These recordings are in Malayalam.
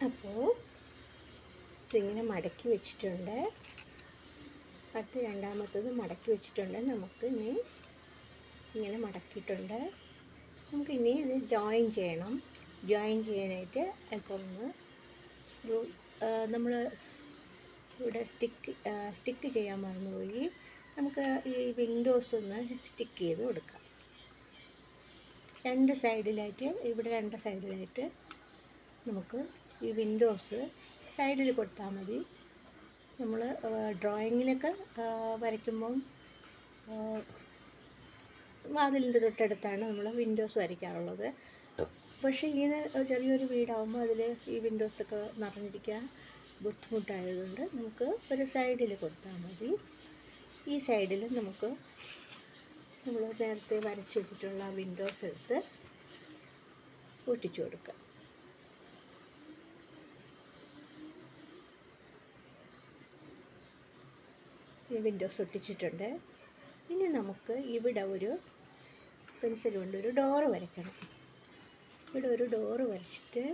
അപ്പോൾ ഇതിങ്ങനെ മടക്കി വെച്ചിട്ടുണ്ട്. അടുത്ത രണ്ടാമത്തത് മടക്കി വെച്ചിട്ടുണ്ട്. നമുക്ക് ഇനി ഇങ്ങനെ മടക്കിയിട്ടുണ്ട്. നമുക്ക് ഇനി ഇത് ജോയിൻ ചെയ്യണം. ജോയിൻ ചെയ്യാനായിട്ട് അല്പം ഒന്ന് ഒരു നമ്മൾ ഇവിടെ സ്റ്റിക്ക് ചെയ്യാൻ മറന്നുപോയി. നമുക്ക് ഈ വിൻഡോസ് ഒന്ന് സ്റ്റിക്ക് ചെയ്ത് കൊടുക്കാം. രണ്ട് സൈഡിലായിട്ട് നമുക്ക് ഈ വിൻഡോസ് സൈഡിൽ കൊടുത്താൽ മതി. നമ്മൾ ഡ്രോയിങ്ങിലൊക്കെ വരയ്ക്കുമ്പം വാതിലിൻ്റെ തൊട്ടടുത്താണ് നമ്മൾ വിൻഡോസ് വരയ്ക്കാറുള്ളത്. പക്ഷേ ഇങ്ങനെ ചെറിയൊരു വീടാകുമ്പോൾ അതിൽ ഈ വിൻഡോസൊക്കെ നിറഞ്ഞിരിക്കാൻ ബുദ്ധിമുട്ടായതുകൊണ്ട് നമുക്ക് ഒരു സൈഡിൽ കൊടുത്താൽ മതി. ഈ സൈഡിൽ നമുക്ക് നമ്മൾ നേരത്തെ വരച്ച് വെച്ചിട്ടുള്ള വിൻഡോസ് എടുത്ത് ഒട്ടിച്ചു കൊടുക്കാം. ഈ വിൻഡോസ് ഒട്ടിച്ചിട്ടുണ്ട്. ഇനി നമുക്ക് ഇവിടെ ഒരു പെൻസിൽ കൊണ്ട് ഒരു ഡോറ് വരയ്ക്കണം. ഇവിടെ ഒരു ഡോറ് വരച്ചിട്ട്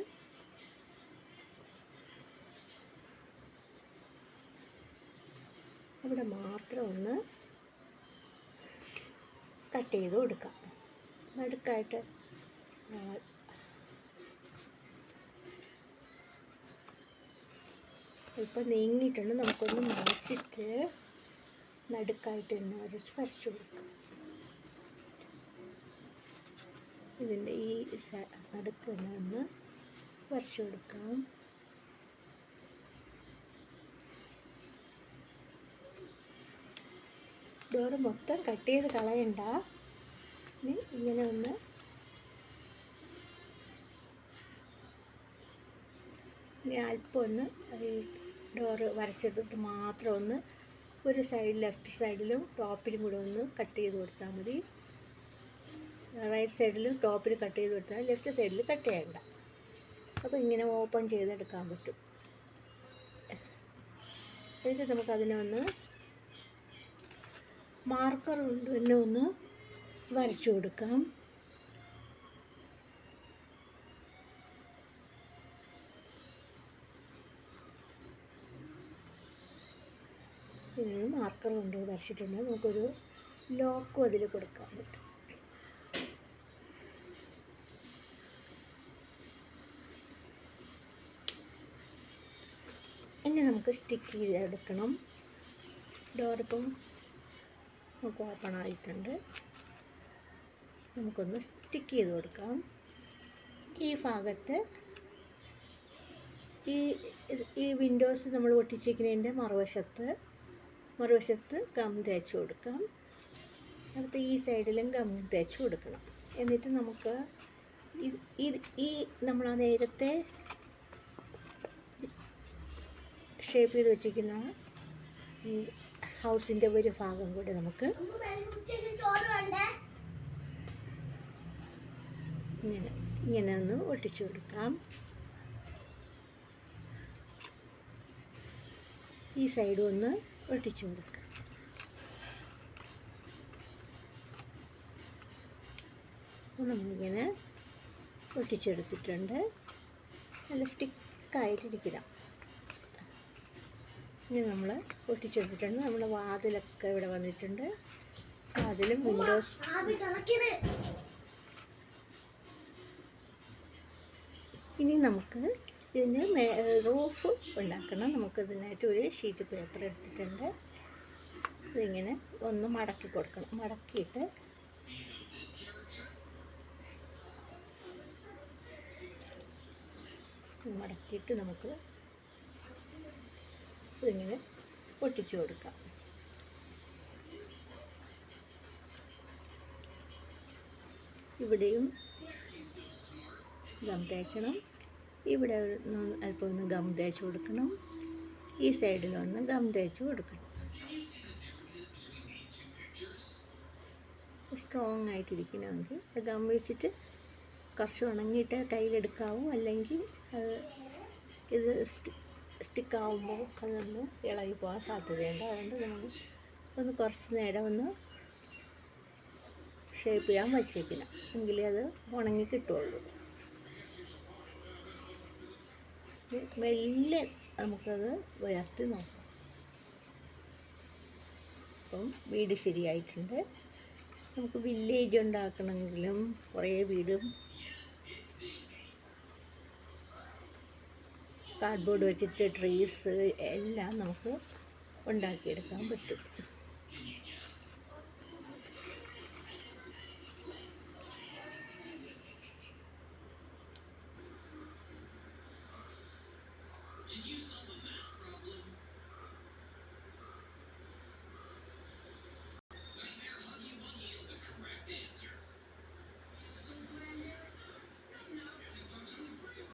അവിടെ മാത്രം ഒന്ന് കട്ട് ചെയ്ത് കൊടുക്കാം. നടുക്കായിട്ട് ഇപ്പം നീങ്ങിയിട്ടുണ്ട്. നമുക്കൊന്ന് മറച്ചിട്ട് നടുക്കായിട്ട് തന്നെ വരച്ചു കൊടുക്കാം. ഇതിൻ്റെ ഈ നടുക്ക് തന്നെ ഒന്ന് വരച്ചു കൊടുക്കാം. ഡോറ് മൊത്തം കട്ട് ചെയ്ത് കളയണ്ട. ഇങ്ങനെ ഒന്ന് അല്പം ഒന്ന് ഈ ഡോറ് വരച്ചെടുത്തിട്ട് മാത്രം ഒന്ന് ഒരു സൈഡ് ലെഫ്റ്റ് സൈഡിലും ടോപ്പിലും കൂടെ ഒന്ന് കട്ട് ചെയ്ത് കൊടുത്താൽ മതി. റൈറ്റ് സൈഡിലും ടോപ്പിൽ കട്ട് ചെയ്ത് കൊടുത്താൽ ലെഫ്റ്റ് സൈഡിൽ കട്ട് ചെയ്യണ്ട. അപ്പോൾ ഇങ്ങനെ ഓപ്പൺ ചെയ്തെടുക്കാൻ പറ്റും. എന്നിട്ട് നമുക്കതിനെ ഒന്ന് മാർക്കർ കൊണ്ട് തന്നെ ഒന്ന് വരച്ചു കൊടുക്കാം. മാർക്കർ കൊണ്ട് വരച്ചിട്ടുണ്ട്. നമുക്കൊരു ലോക്കും അതിൽ കൊടുക്കാൻ പറ്റും. ഇനി നമുക്ക് സ്റ്റിക്ക് ചെയ്തെടുക്കണം. ഡോറിപ്പം നമുക്ക് ഓപ്പൺ ആയിട്ടുണ്ട്. നമുക്കൊന്ന് സ്റ്റിക്ക് ചെയ്ത് കൊടുക്കാം. ഈ ഭാഗത്ത് ഈ വിൻഡോസ് നമ്മൾ ഒട്ടിച്ചിരിക്കുന്നതിൻ്റെ മറുവശത്ത് ഗം തേച്ച് കൊടുക്കാം. അടുത്ത ഈ സൈഡിലും ഗം തേച്ച് കൊടുക്കണം. എന്നിട്ട് നമുക്ക് ഈ നമ്മൾ ആ നേരത്തെ ഷേപ്പ് ചെയ്ത് വെച്ചിരിക്കുന്ന ഈ ഹൗസിൻ്റെ ഒരു ഭാഗം കൂടി നമുക്ക് ഇങ്ങനെ ഒന്ന് ഒട്ടിച്ചു കൊടുക്കാം. ഈ സൈഡും ഒന്ന് ഒട്ടിച്ചു കൊടുക്കാം. നമ്മളിങ്ങനെ ഒട്ടിച്ചെടുത്തിട്ടുണ്ട്. നല്ല സ്റ്റിക്കായിട്ടിരിക്കണം. ഇനി നമ്മൾ ഒട്ടിച്ചെടുത്തിട്ടുണ്ട്. നമ്മുടെ വാതിലൊക്കെ ഇവിടെ വന്നിട്ടുണ്ട്. വാതിലും വിൻഡോസ് ഇനി നമുക്ക് ഇതിന് റൂഫ് ഉണ്ടാക്കണം. നമുക്കിതിനായിട്ട് ഒരു ഷീറ്റ് പേപ്പർ എടുത്തിട്ടുണ്ട്. ഇതിങ്ങനെ ഒന്ന് മടക്കി കൊടുക്കണം. മടക്കിയിട്ട് നമുക്ക് ഇതിങ്ങനെ ഒട്ടിച്ചു കൊടുക്കാം. ഇവിടെയും ഗം തേക്കണം. ഇവിടെ അല്പം ഒന്ന് ഗം തേച്ച് കൊടുക്കണം. ഈ സൈഡിലൊന്ന് ഗം തേച്ച് കൊടുക്കണം. സ്ട്രോങ് ആയിട്ടിരിക്കണമെങ്കിൽ ഗം വെച്ചിട്ട് കുറച്ച് ഉണങ്ങിയിട്ട് കയ്യിലെടുക്കാവും. അല്ലെങ്കിൽ ഇത് സ്റ്റിക്കാവുമ്പോൾ അതൊന്ന് ഇളകി പോകാൻ സാധ്യതയുണ്ട്. അതുകൊണ്ട് നമ്മൾ ഒന്ന് കുറച്ച് നേരം ഒന്ന് ഷേപ്പ് ചെയ്യാൻ വച്ചേക്കണം. എങ്കിലേ അത് ഉണങ്ങി കിട്ടുള്ളൂ. മെല്ലെ നമുക്കത് ഉയർത്തി നോക്കാം. അപ്പം വീട് ശരിയായിട്ടുണ്ട്. നമുക്ക് വില്ലേജ് ഉണ്ടാക്കണമെങ്കിലും കുറേ വീടും കാർഡ്ബോർഡ് വെച്ചിട്ട് ട്രീസ് എല്ലാം നമുക്ക് ഉണ്ടാക്കിയെടുക്കാൻ പറ്റും.